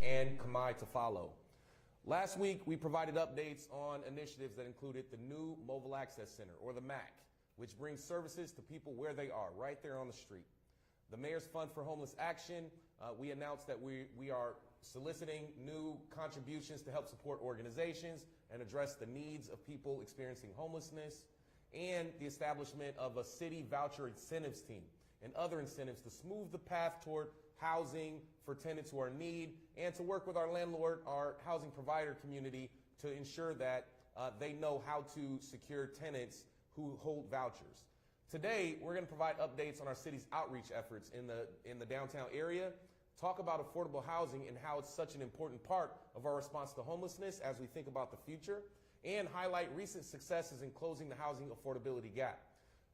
and Kamai to follow. Last week, we provided updates on initiatives that included the new Mobile Access Center, or the MAC, which brings services to people where they are, right there on the street. The Mayor's Fund for Homeless Action, we announced that we are soliciting new contributions to help support organizations and address the needs of people experiencing homelessness, and the establishment of a city voucher incentives team and other incentives to smooth the path toward housing for tenants who are in need, and to work with our landlord, our housing provider community, to ensure that they know how to secure tenants who hold vouchers. Today, we're going to provide updates on our city's outreach efforts in the downtown area, talk about affordable housing and how it's such an important part of our response to homelessness as we think about the future, and highlight recent successes in closing the housing affordability gap.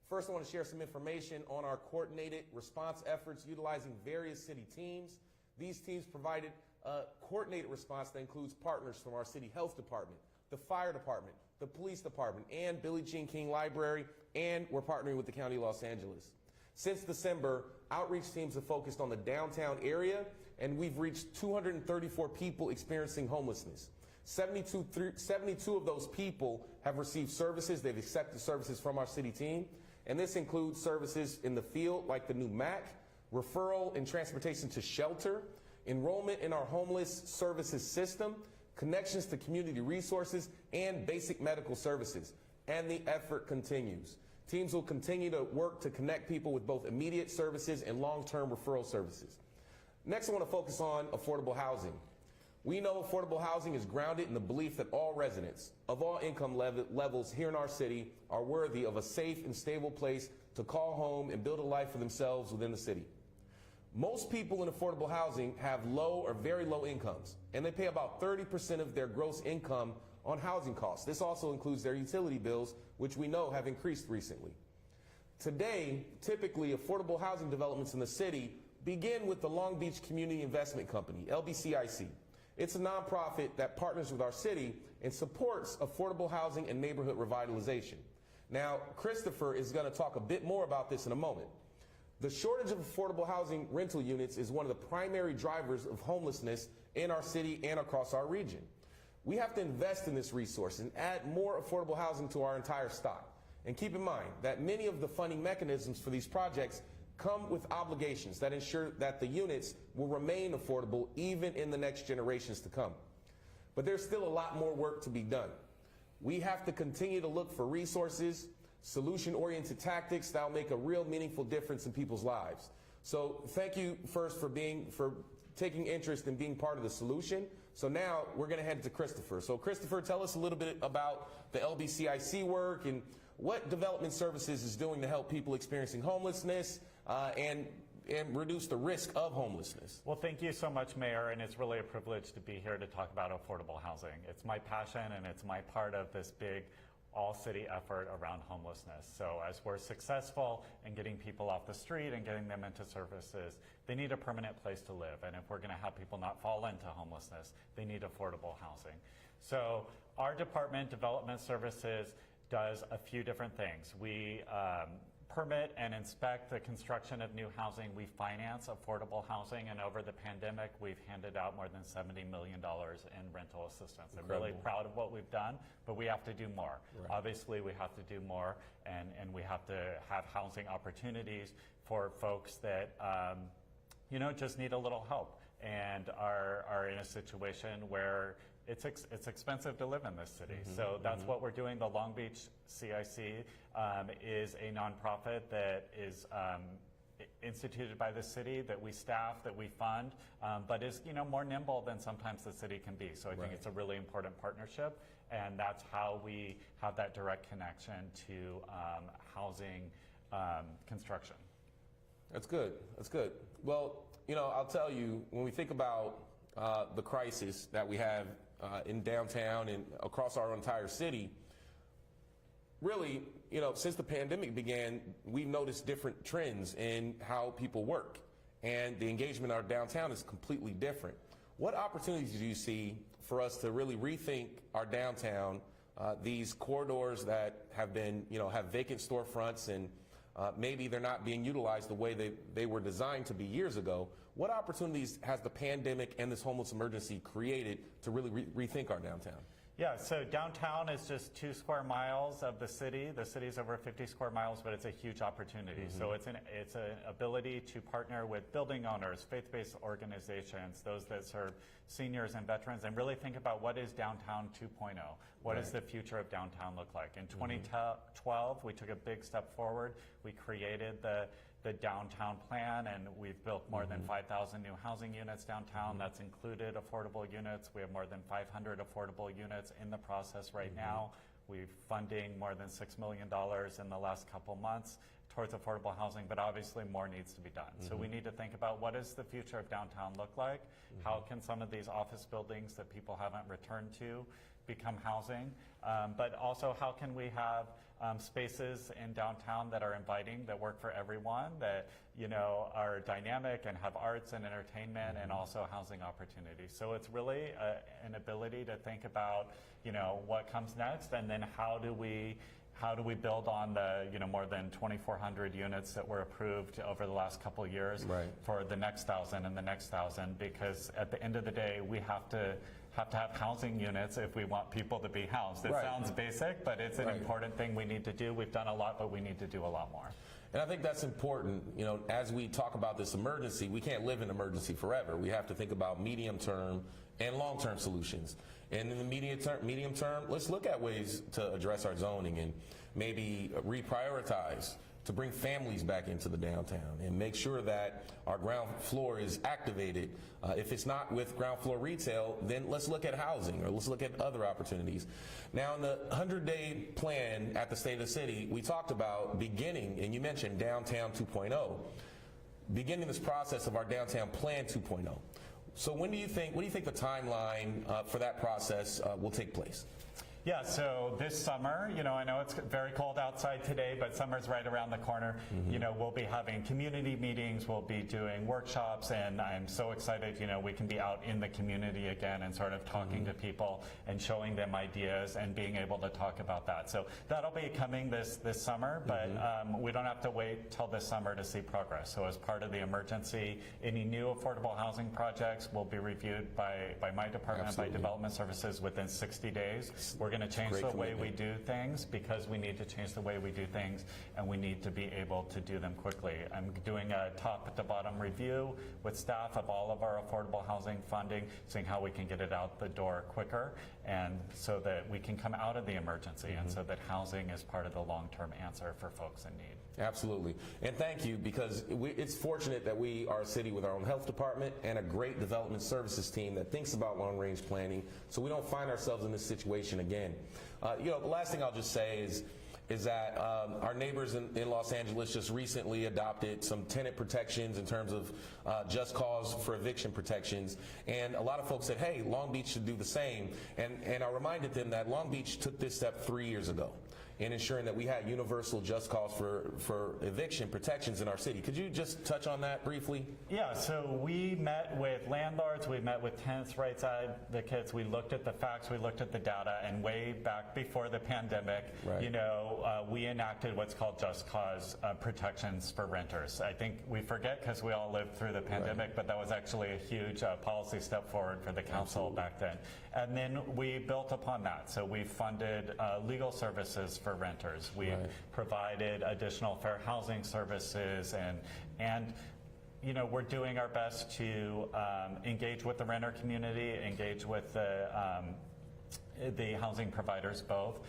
First, I want to share some information on our coordinated response efforts utilizing various city teams. These teams provided a coordinated response that includes partners from our city health department, the fire department, the police department, and Billie Jean King Library, and we're partnering with the County of Los Angeles. Since December, outreach teams have focused on the downtown area, and we've reached 234 people experiencing homelessness. 72 of those people have received services. They've accepted services from our city team, and this includes services in the field like the new MAC, referral and transportation to shelter, enrollment in our homeless services system, connections to community resources, and basic medical services. And the effort continues. Teams will continue to work to connect people with both immediate services and long-term referral services. Next, I want to focus on affordable housing. We know affordable housing is grounded in the belief that all residents of all income levels here in our city are worthy of a safe and stable place to call home and build a life for themselves within the city. Most people in affordable housing have low or very low incomes, and they pay about 30% of their gross income on housing costs. This also includes their utility bills, which we know have increased recently. Today, typically, affordable housing developments in the city begin with the Long Beach Community Investment Company, LBCIC. It's a nonprofit that partners with our city and supports affordable housing and neighborhood revitalization. Now, Christopher is going to talk a bit more about this in a moment. The shortage of affordable housing rental units is one of the primary drivers of homelessness in our city and across our region. We have to invest in this resource and add more affordable housing to our entire stock. And keep in mind that many of the funding mechanisms for these projects come with obligations that ensure that the units will remain affordable even in the next generations to come. But there's still a lot more work to be done. We have to continue to look for resources, solution-oriented tactics that will make a real meaningful difference in people's lives. So thank you first for taking interest in being part of the solution. So now we're going to head to Christopher. So Christopher, tell us a little bit about the LBCIC work and what development services is doing to help people experiencing homelessness and reduce the risk of homelessness. Well, thank you so much, Mayor, and it's really a privilege to be here to talk about affordable housing. It's my passion and it's my part of this big all-city effort around homelessness. So as we're successful in getting people off the street and getting them into services, they need a permanent place to live. And if we're going to have people not fall into homelessness, they need affordable housing. So our department, Development Services, does a few different things. We permit and inspect the construction of new housing. We finance affordable housing, and over the pandemic, we've handed out more than $70 million in rental assistance. I'm really proud of what we've done, but we have to do more. Right. Obviously, we have to do more, and we have to have housing opportunities for folks that just need a little help and are in a situation where it's expensive to live in this city. So that's what we're doing. The Long Beach CIC is a nonprofit that is instituted by the city, that we staff, that we fund, but is more nimble than sometimes the city can be. So I think it's a really important partnership, and that's how we have that direct connection to housing construction. That's good. That's good. Well, I'll tell you, when we think about the crisis that we have in downtown and across our entire city, really, since the pandemic began, we've noticed different trends in how people work, and the engagement in our downtown is completely different. What opportunities do you see for us to really rethink our downtown, these corridors that have been, have vacant storefronts and maybe they're not being utilized the way they were designed to be years ago. What opportunities has the pandemic and this homeless emergency created to really rethink our downtown? Yeah, so downtown is just 2 square miles of the city. The city's over 50 square miles, but it's a huge opportunity. So it's an ability to partner with building owners, faith-based organizations, those that serve seniors and veterans, and really think about what is downtown 2.0. What does the future of downtown look like? In 2012, we took a big step forward. We created the downtown plan, and we've built more than 5,000 new housing units downtown. That's included affordable units. We have more than 500 affordable units in the process right now. We're funding more than $6 million in the last couple months towards affordable housing, but obviously more needs to be done. So we need to think about what does the future of downtown look like? How can some of these office buildings that people haven't returned to become housing? But also, how can we have spaces in downtown that are inviting, that work for everyone, that are dynamic and have arts and entertainment and also housing opportunities. So it's really an ability to think about what comes next, and then how do we build on the more than 2,400 units that were approved over the last couple of years for the next 1,000 and the next 1,000, because at the end of the day we have to have housing units if we want people to be housed. It sounds basic, but it's an important thing we need to do. We've done a lot, but we need to do a lot more. And I think that's important. As we talk about this emergency, we can't live in emergency forever. We have to think about medium-term and long-term solutions. And in the medium term, let's look at ways to address our zoning and maybe reprioritize to bring families back into the downtown and make sure that our ground floor is activated. If it's not with ground floor retail, then let's look at housing, or let's look at other opportunities. Now, in the 100-day plan at the State of the City, we talked about beginning, and you mentioned Downtown 2.0, beginning this process of our Downtown Plan 2.0. So what do you think the timeline for that process will take place? Yeah, so this summer, I know it's very cold outside today, but summer's right around the corner. We'll be having community meetings, we'll be doing workshops, and I'm so excited, we can be out in the community again and sort of talking to people and showing them ideas and being able to talk about that. So that'll be coming this summer, but we don't have to wait till this summer to see progress. So as part of the emergency, any new affordable housing projects will be reviewed by my department, by Development Services, within 60 days. We're going to change the way we do things, because we need to change the way we do things, and we need to be able to do them quickly. I'm doing a top to bottom review with staff of all of our affordable housing funding, seeing how we can get it out the door quicker, and so that we can come out of the emergency, and so that housing is part of the long-term answer for folks in need. Absolutely. And thank you, because it's fortunate that we are a city with our own health department and a great development services team that thinks about long-range planning, so we don't find ourselves in this situation again. The last thing I'll just say is that our neighbors in Los Angeles just recently adopted some tenant protections in terms of just cause for eviction protections, and a lot of folks said, hey, Long Beach should do the same, and I reminded them that Long Beach took this step 3 years ago in ensuring that we had universal just cause for eviction protections in our city. Could you just touch on that briefly? Yeah, so we met with landlords, we met with tenants' rights advocates, we looked at the facts, we looked at the data, and way back before the pandemic, we enacted what's called just cause protections for renters. I think we forget because we all lived through the pandemic, but that was actually a huge policy step forward for the council back then. And then we built upon that. So we funded legal services for renters. We've provided additional fair housing services, and we're doing our best to engage with the renter community, engage with the housing providers both,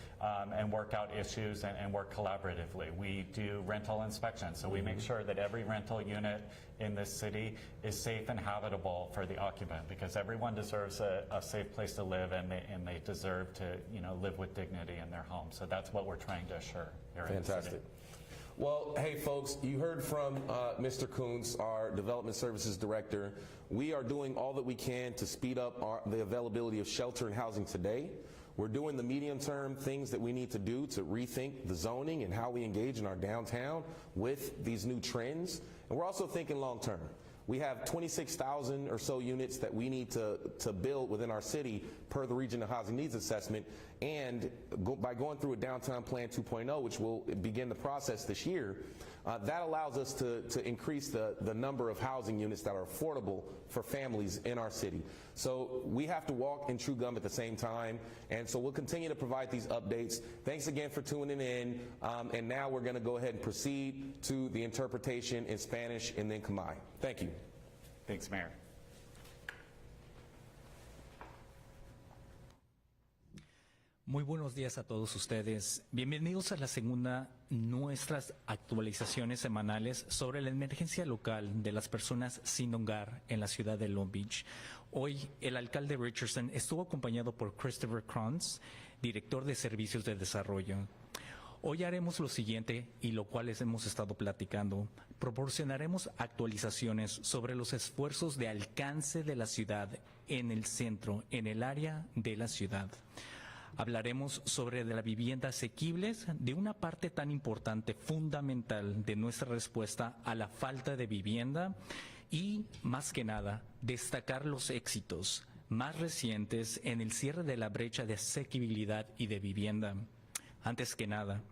and work out issues and work collaboratively. We do rental inspections, so we make sure that every rental unit in this city is safe and habitable for the occupant, because everyone deserves a safe place to live, and they deserve to live with dignity in their home. So that's what we're trying to assure here in the city. Fantastic. Well, hey, folks, you heard from Mr. Kuntz, our Development Services Director. We are doing all that we can to speed up the availability of shelter and housing today. We're doing the medium-term things that we need to do to rethink the zoning and how we engage in our downtown with these new trends. And we're also thinking long-term. We have 26,000 or so units that we need to build within our city per the Regional Housing Needs Assessment, and by going through a Downtown Plan 2.0, which will begin the process this year, That allows us to increase the number of housing units that are affordable for families in our city. So we have to walk and chew gum at the same time, and so we'll continue to provide these updates. Thanks again for tuning in, and now we're going to go ahead and proceed to the interpretation in Spanish and then Khmer. Thank you. Thanks, Mayor. Muy buenos días a todos ustedes. Bienvenidos a la segunda nuestras actualizaciones semanales sobre la emergencia local de las personas sin hogar en la ciudad de Long Beach. Hoy el alcalde Richardson estuvo acompañado por Christopher Kranz, director de Servicios de Desarrollo. Hoy haremos lo siguiente y lo cual les hemos estado platicando. Proporcionaremos actualizaciones sobre los esfuerzos de alcance de la ciudad en el centro, en el área de la ciudad. Hablaremos sobre la vivienda asequibles, de una parte tan importante, fundamental de nuestra respuesta a la falta de vivienda y, más que nada, destacar los éxitos más recientes en el cierre de la brecha de asequibilidad y de vivienda. Antes que nada,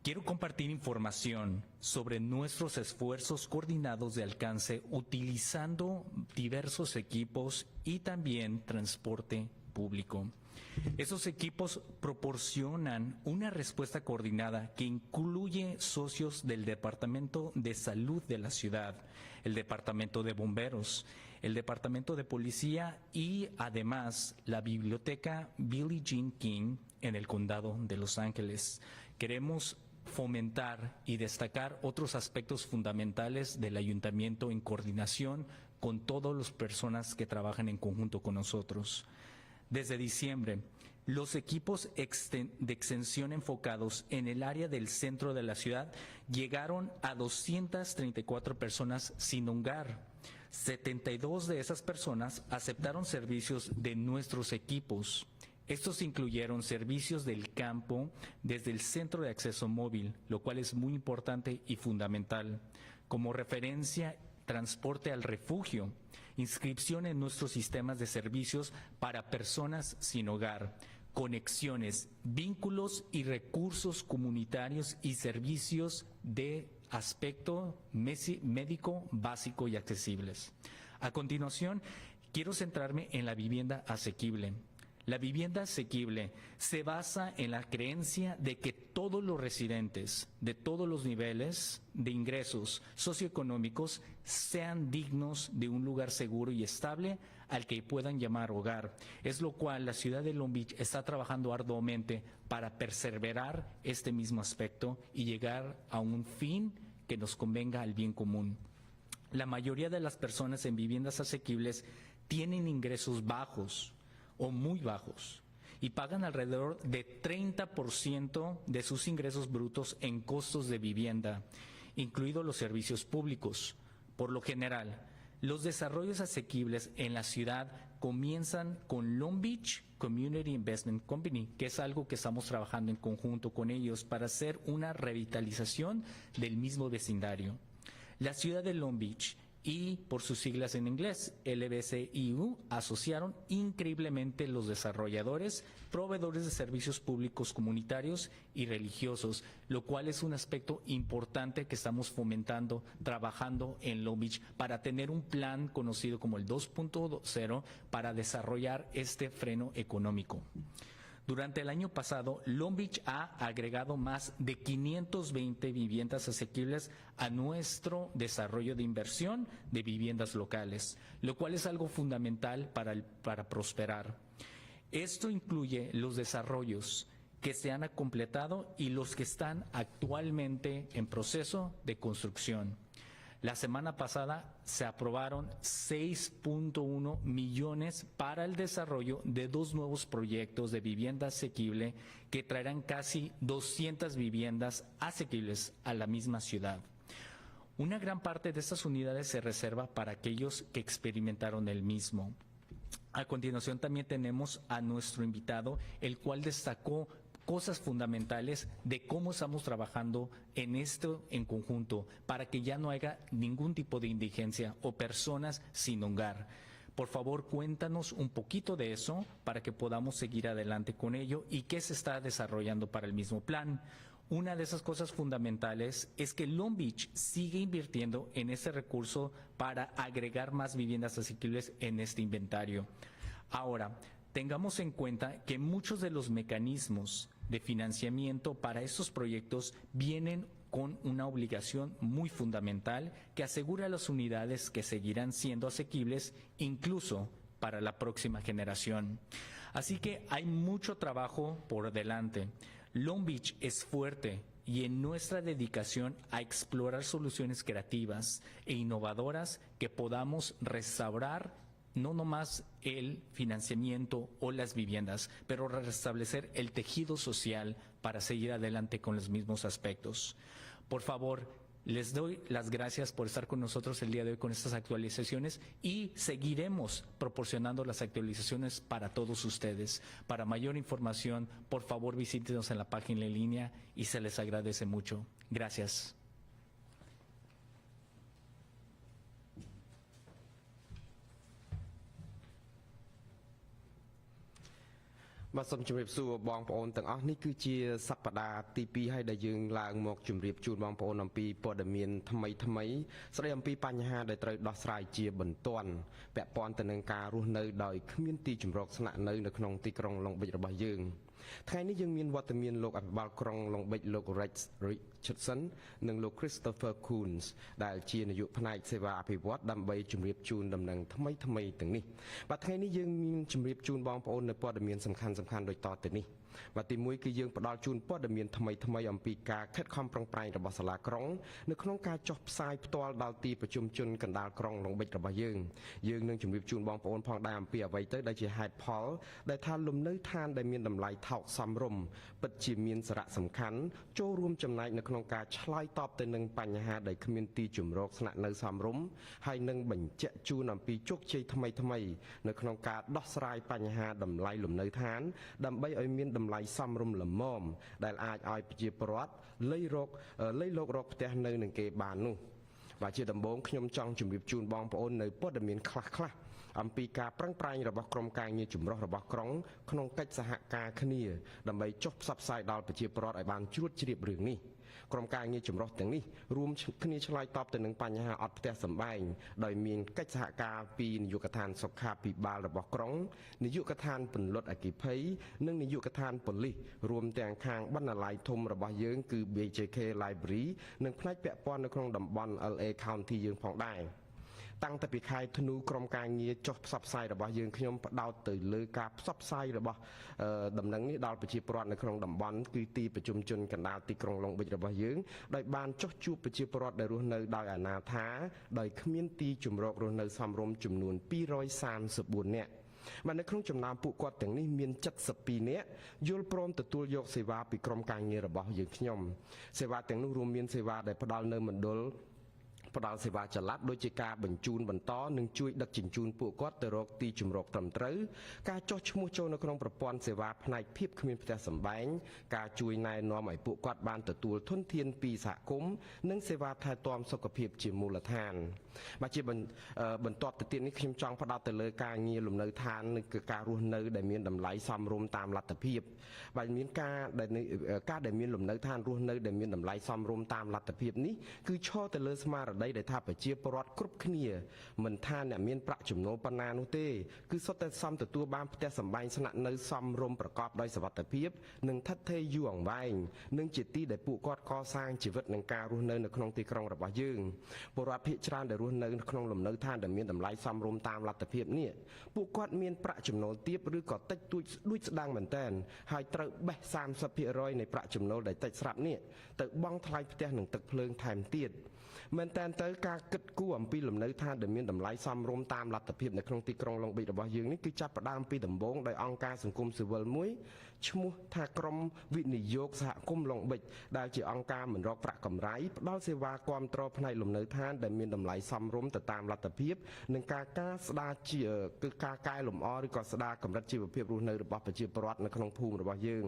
quiero compartir información sobre nuestros esfuerzos coordinados de alcance utilizando diversos equipos y también transporte público. Esos equipos proporcionan una respuesta coordinada que incluye socios del Departamento de Salud de la ciudad, el Departamento de Bomberos, el Departamento de Policía y además la Biblioteca Billie Jean King en el Condado de Los Ángeles. Queremos fomentar y destacar otros aspectos fundamentales del ayuntamiento en coordinación con todas las personas que trabajan en conjunto con nosotros. Desde diciembre, los equipos de extensión enfocados en el área del centro de la ciudad llegaron a 234 personas sin hogar. 72 de esas personas aceptaron servicios de nuestros equipos. Estos incluyeron servicios del campo desde el centro de acceso móvil, lo cual es muy importante y fundamental. Como referencia, transporte al refugio, inscripción en nuestros sistemas de servicios para personas sin hogar, conexiones, vínculos y recursos comunitarios y servicios de aspecto médico básico y accesibles. A continuación, quiero centrarme en la vivienda asequible. La vivienda asequible se basa en la creencia de que todos los residentes de todos los niveles de ingresos socioeconómicos sean dignos de un lugar seguro y estable al que puedan llamar hogar. Es lo cual la ciudad de Long Beach está trabajando arduamente para perseverar este mismo aspecto y llegar a un fin que nos convenga al bien común. La mayoría de las personas en viviendas asequibles tienen ingresos bajos o muy bajos y pagan alrededor de 30% de sus ingresos brutos en costos de vivienda, incluidos los servicios públicos. Por lo general, los desarrollos asequibles en la ciudad comienzan con Long Beach Community Investment Company, que es algo que estamos trabajando en conjunto con ellos para hacer una revitalización del mismo vecindario. La ciudad de Long Beach y, por sus siglas en inglés, LBCIU, asociaron increíblemente los desarrolladores, proveedores de servicios públicos comunitarios y religiosos, lo cual es un aspecto importante que estamos fomentando, trabajando en Long Beach para tener un plan conocido como el 2.0 para desarrollar este freno económico. Durante el año pasado, Long Beach ha agregado más de 520 viviendas asequibles a nuestro desarrollo de inversión de viviendas locales, lo cual es algo fundamental para prosperar. Esto incluye los desarrollos que se han completado y los que están actualmente en proceso de construcción. La semana pasada se aprobaron 6.1 millones para el desarrollo de 2 nuevos proyectos de vivienda asequible que traerán casi 200 viviendas asequibles a la misma ciudad. Una gran parte de estas unidades se reserva para aquellos que experimentaron el mismo. A continuación también tenemos a nuestro invitado, el cual destacó cosas fundamentales de cómo estamos trabajando en esto en conjunto para que ya no haya ningún tipo de indigencia o personas sin hogar. Por favor, cuéntanos un poquito de eso para que podamos seguir adelante con ello y qué se está desarrollando para el mismo plan. Una de esas cosas fundamentales es que Long Beach sigue invirtiendo en este recurso para agregar más viviendas asequibles en este inventario. Ahora, tengamos en cuenta que muchos de los mecanismos de financiamiento para estos proyectos vienen con una obligación muy fundamental que asegura las unidades que seguirán siendo asequibles incluso para la próxima generación. Así que hay mucho trabajo por delante. Long Beach es fuerte y en nuestra dedicación a explorar soluciones creativas e innovadoras que podamos restaurar no nomás el financiamiento o las viviendas, pero restablecer el tejido social para seguir adelante con los mismos aspectos. Por favor, les doy las gracias por estar con nosotros el día de hoy con estas actualizaciones y seguiremos proporcionando las actualizaciones para todos ustedes. Para mayor información, por favor visítenos en la página en línea y se les agradece mucho. Gracias.បាទសូមជម្រាបសួរបងប្អូនទាំងអស់នេះគឺជាសប្តាហ៍ទី2ហើយដែលយើងឡើងមកជម្រាបជូនបងប្អូនអំពីព័ត៌មានថ្មីស្ដីអំពីបញ្ហាដែលត្រូវដោះស្រាយជាបន្ទាន់ពាក់ព័ន្ធទៅនឹងការរស់នៅដោយគ្មានទីជម្រកស្នាក់នៅក្នុងទីក្រុងឡុងបិចរបស់យើងថ្ងៃនេះយើងមានវត្តមានលោកអភិបាលក្រុងឡុងបិចលោក Richardson និងលោក Christopher Coons ដែលជានាយកផ្នែកសេវាអភិវឌ្ឍដើម្បីជម្រាបជូនដំណឹងថ្មីទាំងនេះបាទថ្ងៃនេះយើងមានជម្រាបជូនបងប្អូននៅព័ត៌មានសំខាន់ដូចតទៅនេះបាទទី1គឺយើងផ្ដល់ជូនព័ត៌មានថ្មីអំពីការខិតខំប្រឹងប្រែងរបស់សាលាក្រុងនៅក្នុងការចុះផ្សាយផ្ទាល់ដល់ទីប្រជុំជនកណ្ដាលក្រុងឡុងបិចរបស់យើងនឹងជម្រាបជូនបងប្អូនផងដែរអំពីអ្វីទៅដែលជាហេតុផលដែលថាលំនៅឋានដែលមានតម្លៃថោកសមរម្យពិតជាមានសារៈសំខាន់ចូលរួមចំណែកនៅក្នុងការឆ្លើយតបទៅនឹងបញ្ហាដែលគ្មានទីជម្រកស្នាក់នៅសមរម្យហើយនឹងបញ្ជាក់ជូនអំពីជោគជ័យថ្មីនៅក្នុងការដោះស្រាយបញ្ហាតម្លៃលំនៅឋានដើម្បីឲ្យមានតម្លៃសមរម្យល្មមដែលអាចឲ្យប្រជាពលរដ្ឋលៃលោករកផ្ទះនៅនឹងគេបាននោះបាទជាដំបូងខ្ញុំចង់ជម្រាបជូនបងប្អូននៅព័ត៌មានខ្លះអំពីការប្រឹងប្រែងរបស់ក្រុមការងារចម្រុះរបស់ក្រុងក្នុងកិច្ចសហការគ្នាដើម្បីចុះផ្សព្វផ្សាយដល់ប្រជាពលរដ្ឋឲ្យបានជ្រួតជ្រាបរឿងនេះក្រុមការងារចម្រុះទាំងនេះរួមគ្នាឆ្លើយតបទៅនឹងបញ្ហាអត់ផ្ទះសម្បែងដោយមានកិច្ចសហការពីនាយកដ្ឋានសុខាភិបាលរបស់ក្រុងនាយកដ្ឋានពន្លត់អគ្គិភ័យនិងនាយកដ្ឋានប៉ូលីសរួមទាំងខាងបណ្ណាល័យធំរបស់យើងគឺ BJK Library និងផ្នែកពាក់ព័ន្ធនៅក្នុងតំបន់ LA County យើងផងដែរតាំងតែពីខែធ្នូក្រុមការងារចុះផ្សព្វផ្សាយរបស់យើងខ្ញុំផ្ដោតទៅលើការផ្សព្វផ្សាយរបស់ដំណឹងនេះដល់ប្រជាពលរដ្ឋនៅក្នុងតំបន់គឺទីប្រជុំជនកណ្ដាលទីក្រុងឡុងបិចរបស់យើងដោយបានចុះជួបប្រជាពលរដ្ឋដែលរស់នៅដោយអនាថាដោយគ្មានទីជម្រករស់នៅសមរម្យចំនួន234នាក់បាទនៅក្នុងចំណោមពួកគាត់ទាំងនេះមាន72នាក់យល់ព្រមទទួលយកសេវាពីក្រុមការងាររបស់យើងខ្ញុំសេវាទាំងនោះរួមមានសេវាដែលផ្ដល់នៅមណ្ឌលផ្ដល់សេវាចល័តដូចជាការបញ្ជូនបន្តនិងជួយដឹកជញ្ជូនពួកគាត់ទៅរកទីជម្រកត្រឹមត្រូវការចុះឈ្មោះចូលនៅក្នុងប្រព័ន្ធសេវាផ្នែកភាពគ្មានផ្ទះសម្បែងការជួយណែនាំឲ្យពួកគាត់បានទទួលធនធានពីសហគមន៍និងសេវាថែទាំសុខភាពជាមូលដ្ឋានបាទជាបន្ទាប់ទៅទៀតនេះខ្ញុំចង់ផ្ដោតទៅលើការងារលំនៅឋាននិងការរស់នៅដែលមានតម្លៃសមរម្យតាមលទ្ធភាពបាទមានការដែលមានលំនៅឋានរស់នៅដែលមានតម្លៃសមរម្យតាមលទ្ធភាពនេះគឺឈរទៅលើស្មារតីដែលថាប្រជាពលរដ្ឋគ្រប់គ្នាមិនថាអ្នកមានប្រាក់ចំណូលប៉ុណ្ណានោះទេគឺសុទ្ធតែសមទទួលបានផ្ទះសម្បែងស្នាក់នៅសមរម្យប្រកបដោយសុវត្ថិភាពនិងឋិតថេរយូរអង្វែងនិងជាទីដែលពួកគាត់កសាងជីវិតនិងការរស់នៅក្នុងទីក្រុងរបស់យើងពលរដ្ឋភាគច្រើនដែលរស់នៅក្នុងលំនៅឋានដែលមានតម្លៃសមរម្យតាមលទ្ធភាពនេះពួកគាត់មានប្រាក់ចំណូលទាបឬក៏តិចតួចដូចស្ដាងមែនទែនហើយត្រូវបេះ 30% នៃប្រាក់ចំណូលដែលតិចស្រាប់នេះទៅបង់ថ្លៃផ្ទះនិងទឹកភ្លើងថែមទៀតមែនតើទៅការគិតគូរអំពីលំនៅឋានដែលមានតម្លៃសមរម្យតាមលទ្ធភាពនៅក្នុងទីក្រុងឡុងបិចរបស់យើងនេះគឺចាប់ផ្ដើមពីដំបូងដោយអង្គការសង្គមស៊ីវិលមួយឈ្មោះថាក្រុមវិនិយោគសហគមន៍ឡុងបិចដែលជាអង្គការមិនរកប្រាក់កម្រៃផ្ដល់សេវាគាំទ្រផ្នែកលំនៅឋានដែលមានតម្លៃសមរម្យទៅតាមលទ្ធភាពនិងការស្ដារគឺការកែលម្អឬក៏ស្ដារកម្រិតជីវភាពរស់នៅរបស់ប្រជាពលរដ្ឋនៅក្នុងភូមិរបស់យើង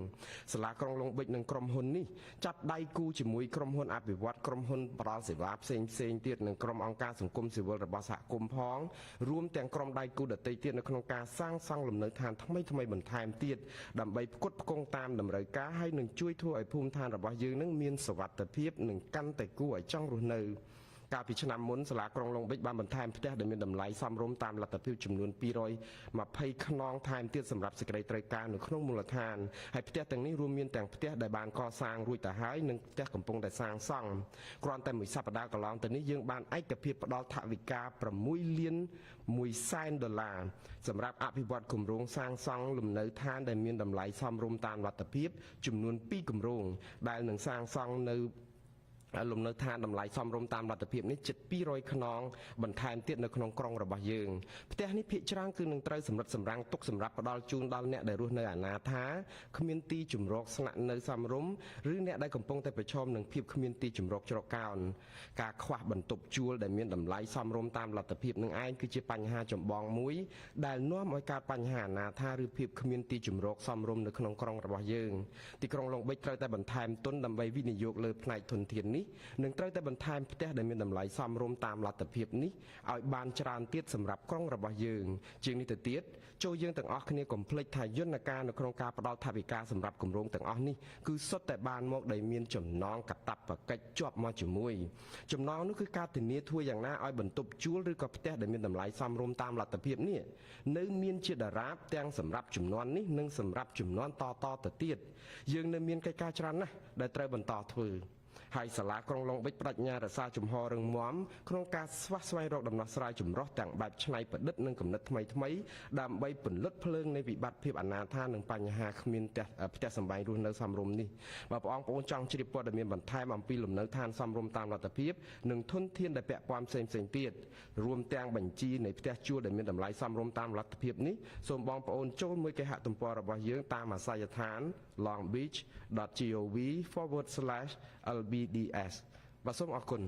សាលាក្រុងឡុងបិចនិងក្រុមហ៊ុននេះចាប់ដៃគូជាមួយក្រុមហ៊ុនអភិវឌ្ឍក្រុមហ៊ុនផ្ដល់សេវាផ្សេ ផ្សេងទៀតនឹងក្រុមអង្គការសង្គមស៊ីវិលរបស់សហគមន៍ផងរួមទាំងក្រុមដៃគូដទៃទៀតនៅក្នុងការសាងសង់លំនៅឋានថ្មីៗបន្ថែមទៀតដើម្បីផ្គត់ផ្គង់តាមតម្រូវការហើយនឹងជួយធ្វើឲ្យភូមិឋានរបស់យើងនឹងមានសុវត្ថិភាពនិងកាន់តែគួរឲ្យចង់រស់នៅកាលពីឆ្នាំមុនសាលាក្រុងឡុងប៊ិចបានបន្ថែមផ្ទះដែលមានតម្លៃសមរម្យតាមលទ្ធភាពចំនួន220ខ្នងថែមទៀតសម្រាប់សេចក្តីត្រូវការនៅក្នុងមូលដ្ឋានហើយផ្ទះទាំងនេះរួមមានទាំងផ្ទះដែលបានកសាងរួចទៅហើយនិងផ្ទះកំពុងតែសាងសង់គ្រាន់តែមួយសប្តាហ៍កន្លងទៅនេះយើងបានឯកភាពផ្ដល់ថវិកា$6 លានសម្រាប់អភិវឌ្ឍគម្រោងសាងសង់លំនៅឋានដែលមានតម្លៃសមរម្យតាមលទ្ធភាពចំនួន2គម្រោងដែលនឹងសាងសង់នៅលំនៅឋានតម្លៃសមរម្យតាមលទ្ធភាពនេះជិត200ខ្នងបន្ថែមទៀតនៅក្នុងក្រុងរបស់យើងផ្ទះនេះភាគច្រើនគឺនឹងត្រូវសម្រិតសម្រាំងទុកសម្រាប់ផ្ដល់ជូនដល់អ្នកដែលរស់នៅអនាថាគ្មានទីជម្រកស្នាក់នៅសមរម្យឬអ្នកដែលកំពុងតែប្រឈមនឹងភាពគ្មានទីជម្រកជ្រកកោនការខ្វះបន្ទប់ជួលដែលមានតម្លៃសមរម្យតាមលទ្ធភាពនឹងឯងគឺជាបញ្ហាចម្បងមួយដែលនាំឲ្យកើតបញ្ហាអនាថាឬភាពគ្មានទីជម្រកសមរម្យនៅក្នុងក្រុងរបស់យើងទីក្រុងឡុងប៊ិចត្រូវតែបន្ថែមទុនដើម្បីវិនិយោគលើផ្នែកធនធាននេះនឹងត្រូវតែបន្ថែមផ្ទះដែលមានតម្លៃសមរម្យតាមលទ្ធភាពនេះឲ្យបានច្រើនទៀតសម្រាប់ក្រុងរបស់យើងជាងនេះទៅទៀតចូលយើងទាំងអស់គ្នាកុំភ្លេចថាយន្តការនៅក្នុងការផ្ដល់ថវិកាសម្រាប់គម្រោងទាំងអស់នេះគឺសុទ្ធតែបានមកដោយមានចំណងកាតព្វកិច្ចជាប់មកជាមួយចំណងនោះគឺការធានាធ្វើយ៉ាងណាឲ្យបន្ទប់ជួលឬក៏ផ្ទះដែលមានតម្លៃសមរម្យតាមលទ្ធភាពនេះនៅមានជាដរាបទាំងសម្រាប់ជំនាន់នេះនិងសម្រាប់ជំនាន់តទៅទៀតយើងនៅមានកិច្ចការច្រើនណាស់ដែលត្រូវបន្តធ្វើហើយសាលាក្រុងឡុងប៊ិចបដិញ្ញារក្សាជំហររឹងមាំក្នុងការស្វែងរកដំណោះស្រាយចម្រុះទាំងបែបច្នៃប្រឌិតនិងគំនិតថ្មីៗដើម្បីពន្លត់ភ្លើងនៃវិបត្តិភាពអនាថានិងបញ្ហាគ្មានផ្ទះសម្បែងរស់នៅសមរម្យនេះបើបងប្អូនចង់ជ្រាបព័ត៌មានបន្ថែមអំពីលំនៅឋានសមរម្យតាមលទ្ធភាពនិងធនធានដែលពាក់ព័ន្ធផ្សេងៗទៀតរួមទាំងបញ្ជីនៃផ្ទះជួលដែលមានតម្លៃសមរម្យតាមលទ្ធភាពនេះសូមបងប្អូនចូលមួយគេហទំព័ររបស់យើងតាមអាសយដ្ឋាន longbeach.gov/lbds បាទសូមអរគុណ